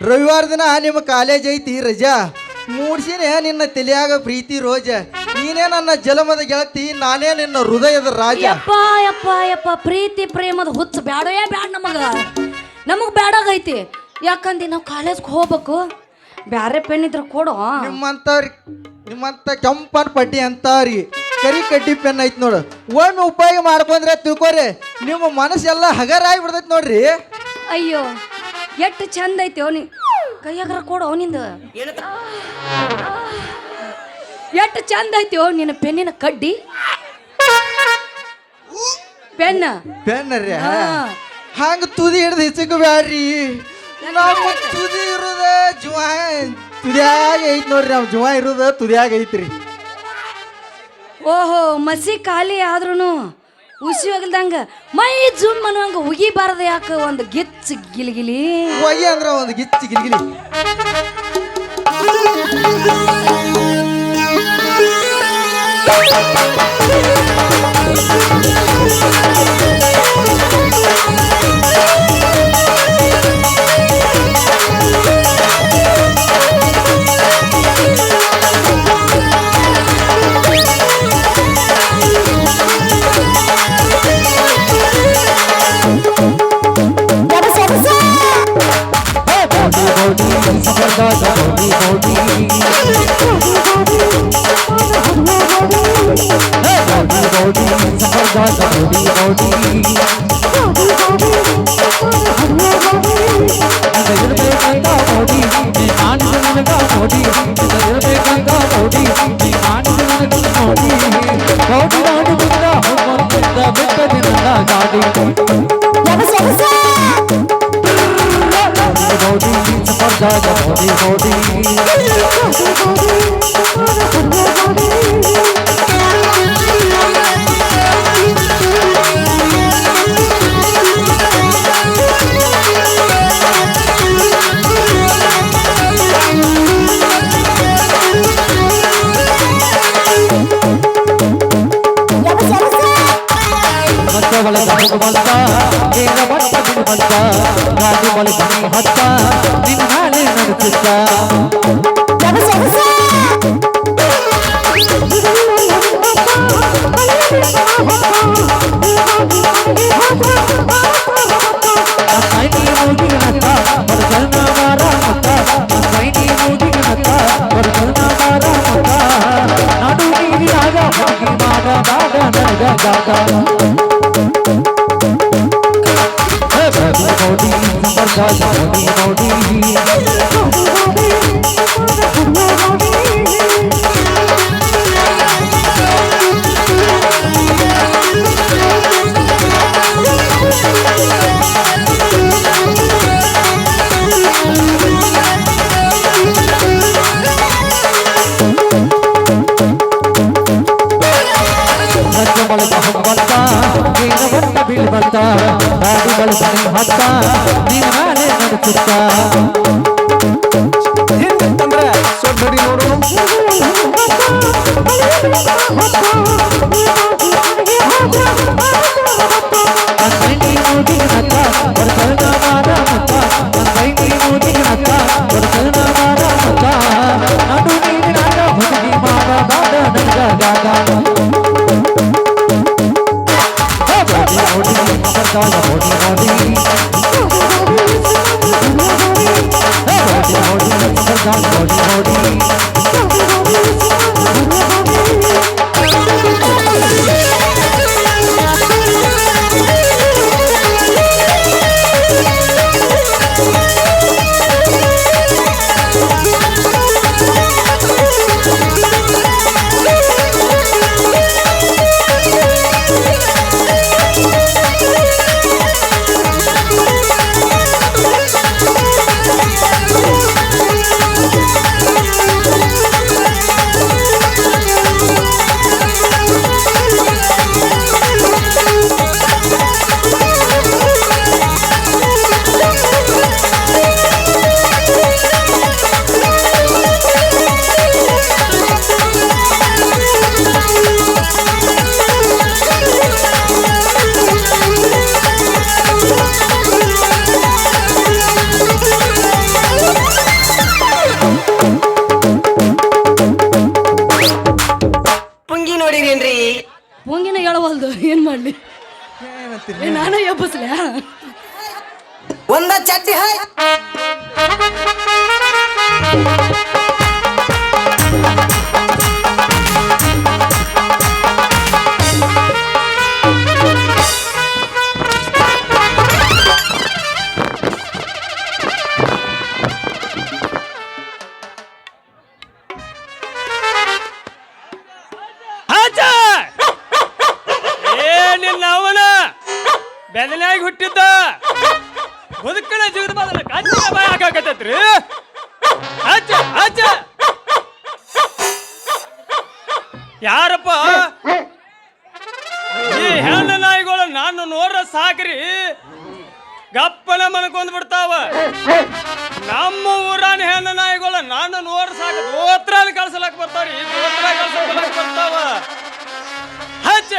ರವಿವಾರ ದಿನ ನಿಮ್ಮ ಕಾಲೇಜ್ ಐತಿ ರಜಾ ಮೂಡ್ಸಿನೇ ನಿನ್ನ ತಲೆಯಾಗ ಪ್ರೀತಿ ರೋಜ ನೀನೇ ನನ್ನ ಜಲಮದ ಗೆಳತಿ ನಾನೇ ನಿನ್ನ ಹೃದಯದ ರಾಜ ಯಪ್ಪ ಯಪ್ಪ ಯಪ್ಪ ಪ್ರೀತಿ ಪ್ರೇಮದ ಹುಚ್ಚ ಬ್ಯಾಡವೇ ಬ್ಯಾಡ ನಮಗ್ ಬ್ಯಾಡಾಗೈತಿ ಯಾಕಂದ್ರೆ ನಾವು ಕಾಲೇಜ್ಗೆ ಹೋಗ್ಬೇಕು ಬ್ಯಾರೆ ಪೆನ್ ಇದ್ರೆ ಕೊಡು ನಿಮ್ಮಂತ ಕೆಂಪನ ಪಟ್ಟಿ ಅಂತಾರಿ ಕರಿ ಕಡ್ಡಿ ಪೆನ್ ಐತಿ ನೋಡು ಒಮ್ಮೆ ಉಪಯೋಗ ಮಾಡ್ಕೊಂಡ್ರೆ ತಿಳ್ಕೊರಿ ನಿಮ್ಮ ಮನಸ್ಸೆಲ್ಲ ಹಗರ ಆಗಿಬಿಡ್ತೈತಿ ನೋಡ್ರಿ ಅಯ್ಯೋ ಎಷ್ಟು ಚಂದ ಐತಿ ಅವನಿ ಕೈಯಾಗ್ರ ಕೊಡು ಅವನಿಂದ ಎಷ್ಟು ಚಂದ ಐತಿ ನಿನ್ನ ಪೆನ್ನಿನ ಕಡ್ಡಿ ಪೆನ್ ಪೆನ್ ರೀ ಹಂಗ ತುದಿ ಹಿಡ್ದು ಹೆಚ್ಚಿಗೆ ಬ್ಯಾಡ್ರಿ ನಮ್ಮ ತುದಿ ಇರೋದ ಜುವ ತುದಿಯಾಗ ಐತಿ ನೋಡ್ರಿ ನಾವು ಜುವ ಇರೋದ ತುದಿಯಾಗ ಐತ್ರಿ ಓಹೋ ಮಸಿ ಖಾಲಿ ಆದ್ರೂ ಉಸಿ ಹೋಗಲ್ದಂಗ ಮೈ ಜೂಮ್ ಅನ್ನುವಂಗ ಉಗಿಬಾರ್ದು ಯಾಕೆ ಒಂದು ಗಿಚ್ಚ ಗಿಲಿಗಿಲಿ ಹೋಗಿ ಅಂದ್ರ ಒಂದು ಗಿಚ್ಚಿ ಗಿಲಿಗಿಲಿ ಗೌಡಿ ಸಮರ್ಗಾದ ಗೌಡಿ ಗೌಡಿ ಇರಬೇಕಂತ ಮೋಡಿ ನೀ ಮಾಡಿದ ನನಗ ಮೋಡಿ ಇರಬೇಕಂತ ಮೋಡಿ ನೀ ಮಾಡಿದ ನನಗ ಮೋಡಿ ಗೌಡಿ ಗೌಡಿ ಬಿದ್ದ ಹೊರಬಿದ್ದ ಬಿಟ್ಟ ದಿನದ ಗಾಡಿ ಗೌಡಿ ಸಮರ್ಗಾದ ಗೌಡಿ ಗೌಡಿ ಒಳಗ ಹೋಗುವಂತ ಏನ ಬಟ್ಟ ಬಿಡುವಂತ ಗಾಡಿ ಒಳಗ ಹತ್ತ ನಿನ್ನ ನಾಳೆ ನಡೆಸುತ್ತ ನಡು ನೀರಿನಾಗ ಹೋಗಿ ಮಾಡ ಬಾಡ ನನಗ ಜಾಗ Modi, Modi, ಬೀಳ್ಬತ್ತ ಗಾಡಿ ಬಳಸನೆ ಹತ್ತ ನೀನು ನಾಳೆ ನಡೆಸುತ್ತ ಹಿಂದಂದ್ರೆ ಸೊಡ್ಡಡಿ ನೋಡು ಅಂಗೈನಿ ಮೂಡಿನತ್ತ ಹೊರಸನ ಮಾರ ಮುತ್ತ ಅಂಗೈನಿ ಮೂಡಿನತ್ತ ಹೊರಸನ ಮಾರ ಮುತ್ತ ನಡು ನೀರಿನಾಗ ಹುಡುಗಿ ಮಾರ ಬಾಡ ನನಗ ಜಾಗ Modi, ಪುಂಗಿನ ಹೇಳವಲ್ದು ಏನ್ ಮಾಡ್ಲಿ ನಾನು ಎಬ್ಬಸ್ಲ ಒಂದ ಚಡ್ಡಿ ಹೈ ಬೆದಲಾಗಿ ಹುಟ್ಟಿದ್ದ ಬದುಕನ ಜೀವನ ಬದಲ ಕಚ್ಚಿನ ಬಾಯ ಹಾಕಾಕತ್ತೈತ್ರಿ ಅಜ್ಜ ಅಜ್ಜ ಯಾರಪ್ಪ ಈ ಹೆಣ್ಣು ನಾಯಿಗಳು ನಾನು ನೋಡ್ರ ಸಾಕ್ರಿ ಗಪ್ಪನ ಮನ್ಕೊಂಡ್ ಬಿಡ್ತಾವ ನಮ್ಮ ಊರಾನ ಹೆಣ್ಣು ನಾಯಿಗಳು ನಾನು ನೋಡ್ರ ಸಾಕು ದೋತ್ರಾಲಿ ಕಳ್ಸಲಕ್ ಬರ್ತಾವ್ರಿ ದೋತ್ರ ಕಳ್ಸಲಕ್ ಬರ್ತಾವ ಅಜ್ಜ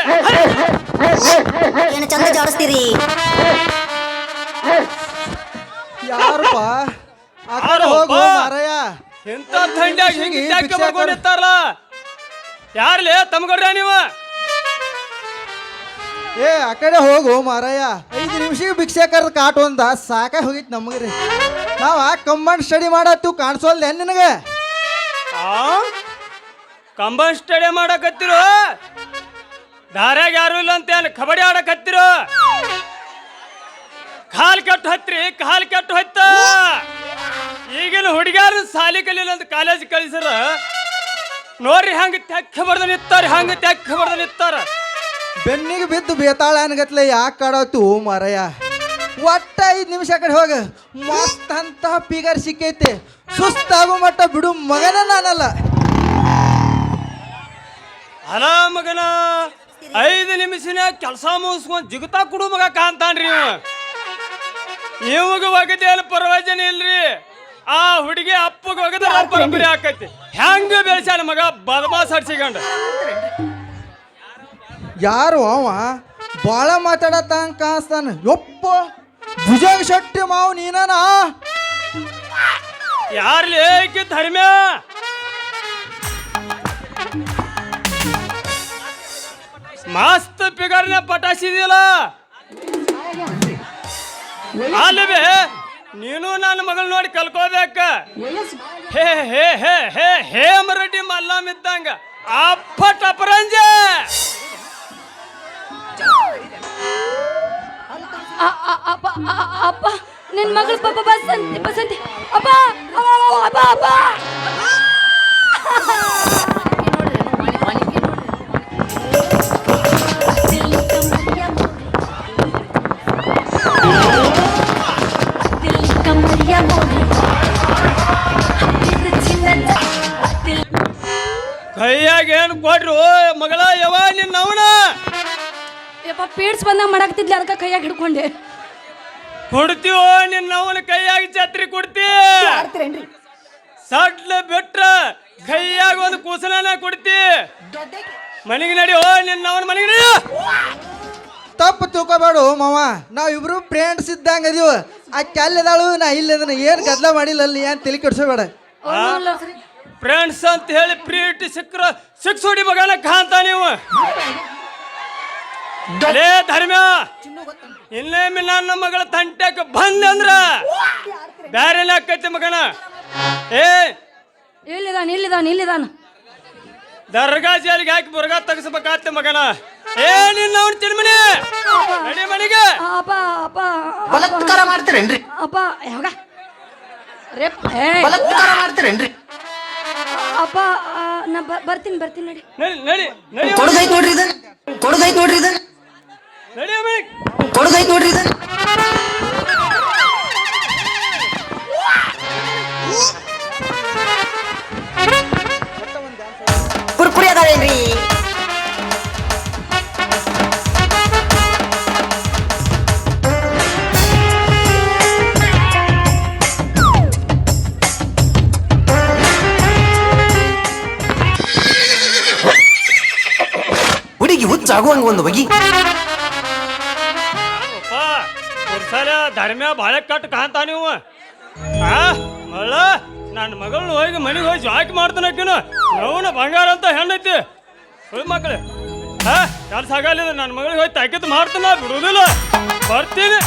ಏನು ಚಂದ ಜೋಡಿಸ್ತೀರಿ ಯಾರಪ್ಪ ಆ ಕಡೆ ಹೋಗು ಮಾರಯ್ಯ ಎಂತ ಥಂಡ್ಯಾಗ ಹಿಂಗೆ ಟ್ಯಾಕ್ ಮಾಡ್ಕೊಂಡಿರ್ತಾರಲ್ಲ ಯಾರ್ಲೇ ತಮ್ಗಡ್ರ ನೀವು ಏ ಆ ಕಡೆ ಹೋಗು ಮಾರಯ್ಯ 5 ನಿಮಿಷಕ್ಕೆ ಭಿಕ್ಷೆ ಕರ್ದು ಕಾಟ್ ಒಂದ ಸಾಕಾಗಿ ಹೋಗಿತ್ತು ನಮಗ್ರಿ ನಾವ್ ಆ ಕಂಬೈಂಡ್ ಸ್ಟಡಿ ಮಾಡತ್ತೀವಿ ಕಾಣಿಸೋಲ್ದೆ ನಿನಗೆ ಕಂಬೈನ್ ಸ್ಟಡಿ ಮಾಡಕತ್ತಿರು ದಾರ್ಯಾಗ ಯಾರು ಇಲ್ಲ ಅಂತ ಏನು ಕಬಡ್ಡಿ ಆಡಕ್ ಹತ್ತಿರ ಕಾಲ್ ಕೆಟ್ಟು ಹತ್ರಿ ಕಾಲ್ ಕೆಟ್ಟು ಹತ್ತ ಈಗಿನ ಹುಡುಗ್ಯಾರ ಸಾಲಿ ಕಲಿಲ್ಲ ಅಂತ ಕಾಲೇಜ್ ಕಳಿಸ್ರ ನೋಡ್ರಿ ಹಂಗ ತೆಕ್ಕ ಬರ್ದ ನಿತ್ತಾರ ಹಂಗ ತೆಕ್ಕ ಬರ್ದ ನಿತ್ತಾರ ಬೆನ್ನಿಗೆ ಬಿದ್ದು ಬೇತಾಳ ಅನ್ಗತ್ಲೆ ಯಾಕೆ ಕಾಡತ್ತು ಮಾರಯ್ಯ ಒಟ್ಟ 5 ನಿಮಿಷ ಕಡೆ ಹೋಗ ಮಸ್ತ್ ಅಂತ ಫಿಗರ್ ಸಿಕ್ಕೈತಿ ಸುಸ್ತಾಗೋ ಮಟ್ಟ ಬಿಡು ಮಗನ ನಾನಲ್ಲ ಅಲ ಮಗನ 5 ನಿಮಿಷನ್ಯಾಗ ಕೆಲಸ ಮುಗಿಸ್ಕೊಂಡ್ ಜಿಗುತಾ ಕುಡು ಮಗ ಕಾಂತಾನ್ರಿ ಇವಾಗ ಒಗದೇನು ಪರವಜನ ಇಲ್ರಿ ಆ ಹುಡುಗಿ ಅಪ್ಪಗ ಒಗದ ಬರಬರಿ ಆಕೈತಿ ಹೆಂಗ ಬೆಳೆಸ್ಯಾನ ಮಗ ಬದಮಾಸ್ ಹಡ್ಸಿಕೊಂಡ ಯಾರು ಅವ ಭಾಳ ಮಾತಾಡತ್ತಂಗ ಕಾಣಿಸ್ತಾನ ಯಪ್ಪ ಭುಜಂಗ ಶೆಟ್ಟಿ ಮಾವು ನೀನಾ ಯಾರ್ಲಿ ಏಕಿ ಧರ್ಮ್ಯ ಮಸ್ತ್ ಪಿಗರ್ನ ಪಟಾಸಿದಿಲ್ಲ ಅಲ್ವೇ ನೀನು ನನ್ನ ಮಗಳು ನೋಡಿ ಕಲ್ಕೋಬೇಕ ಹೇ ಹೇ ಹೇ ಹೇ ಹೇಮರೆಡ್ಡಿ ಮಲ್ಲಾಮ್ ಇದ್ದಂಗ ಅಪ್ಪಟ ಅಪರಂಜೆ ಅಪ್ಪ ಅಪ್ಪ ನಿನ್ ಮಗಳು ಪಾಪ ಬಸಂತಿ ಬಸಂತಿ ಅಪ್ಪ ಅಪ್ಪ ಅಪ್ಪ ಕೈಯಾಗ ಏನ್ ಕೊಟ್ರು ಮಗಳ ಯಾವ ನಿನ್ನ ಅವನ ಯಪ್ಪ ಪೀಡ್ಸ್ ಬಂದಾಗ ಮಾಡಾಕ್ತಿದ್ಲಿ ಅದಕ್ಕೆ ಕೈಯಾಗ ಹಿಡ್ಕೊಂಡೆ ಕೊಡ್ತೀವೋ ನಿನ್ನ ಅವನ ಕೈಯಾಗ ಛತ್ರಿ ಕೊಡ್ತಿ ಆಡ್ತೀರೇನ್ರಿ ಸಡ್ಲ ಬಿಟ್ರ ಕೈಯಾಗ ಒಂದು ಕುಸಲನ ಕೊಡ್ತಿ ಮನೆಗೆ ನಡಿ ಓ ನಿನ್ನ ಅವನ ಮನೆಗೆ ನಡಿ ತಪ್ಪು ತಿಳ್ಕೊಬೇಡು ಮಾವ ನಾವಿಬ್ರು ಫ್ರೆಂಡ್ಸ್ ಇದ್ದಂಗ ಅದೀವ ಆ ಕೆಲ್ಲದಾಳು ನಾ ಇಲ್ಲದನ್ನ ಏನು ಗದ್ಲ ಮಾಡಿಲ್ಲ ಅಲ್ಲಿ ಏನು ತಲೆ ಕೆಡ್ಸೋಬೇಡ ಫ್ರೆಂಡ್ಸ್ ಅಂತ ಹೇಳಿ ಪ್ರೀತಿ ಸಿಕ್ಕ್ರ ಸಿಕ್ಸ್ ಹೊಡಿ ಮಗನ ಕಾಂತ ನೀವು ಲೇ ಧರ್ಮ್ಯ ಇನ್ನೇಮಿ ನನ್ನ ಮಗಳ ತಂಟೆಕ್ ಬಂದಂದ್ರ ಬ್ಯಾರೆನ ಆಕೈತಿ ಮಗನ ಏ ಇಲ್ಲಿದಾನ ದರ್ಗಾ ಜಾಲಿಗೆ ಹಾಕಿ ಬುರ್ಗಾ ತೆಗಿಸ್ಬೇಕಾಗ್ತಿ ಮಗನ ಏ ನಿನ್ನ ಅವ್ನ ತಿನ್ಮನಿ ನಡಿ ಮನೆಗೆ ಅಪ್ಪ ಅಪ್ಪ ಬಲಾತ್ಕಾರ ಮಾಡ್ತೀರೇನ್ರಿ ಅಪ್ಪ ಯಾವಾಗ ರೇಪ್ ಬಲಾತ್ಕಾರ ಮಾಡ್ತೀರೇನ್ರಿ ಅಪ್ಪ ನಾ ಬರ್ತೀನಿ ನಡಿ ನಡಿ ನಡಿ ನಡಿ ಕೊಡಗೈತ್ ನೋಡ್ರಿ ಇದನ್ ಕೊಡಗೈತ್ ನೋಡ್ರಿ ಇದನ್ ನಡಿ ಮನೆಗೆ ಕೊಡಗೈತ್ ನೋಡ್ರಿ ಇದನ್ ಕುರ್ಕುರಿ ಅದಾವೇನ್ರಿ ಹುಡುಗಿ ಹುಚ್ಚಾಗುವಂಗ ಒಂದು ಬಗಿ ಸಲ ಧರ್ಮ್ಯ ಬಾಳೆ ಕಟ್ಟು ಕಾಂತ ನೀವು ಮಳ್ಳ ನನ್ನ ಮಗಳನ್ನ ಹೋಗಿ ಮನೆಗೆ ಹೋಗಿ ಜಾಕಿ ಮಾಡ್ತಾನಕ್ಕಿನ ನೋವನ ಬಂಗಾರ ಅಂತ ಹೆಣ್ಣೈತಿ ಸುಳ್ಳು ಮಕ್ಕಳು ಕೆಲಸ ಆಗಲಿಲ್ಲ ನನ್ನ ಮಗಳಿಗೆ ಹೋಗಿ ತಾಕಿತ್ತು ಮಾಡ್ತಾನ ಬಿಡುವುದಿಲ್ಲ ಬರ್ತೀನಿ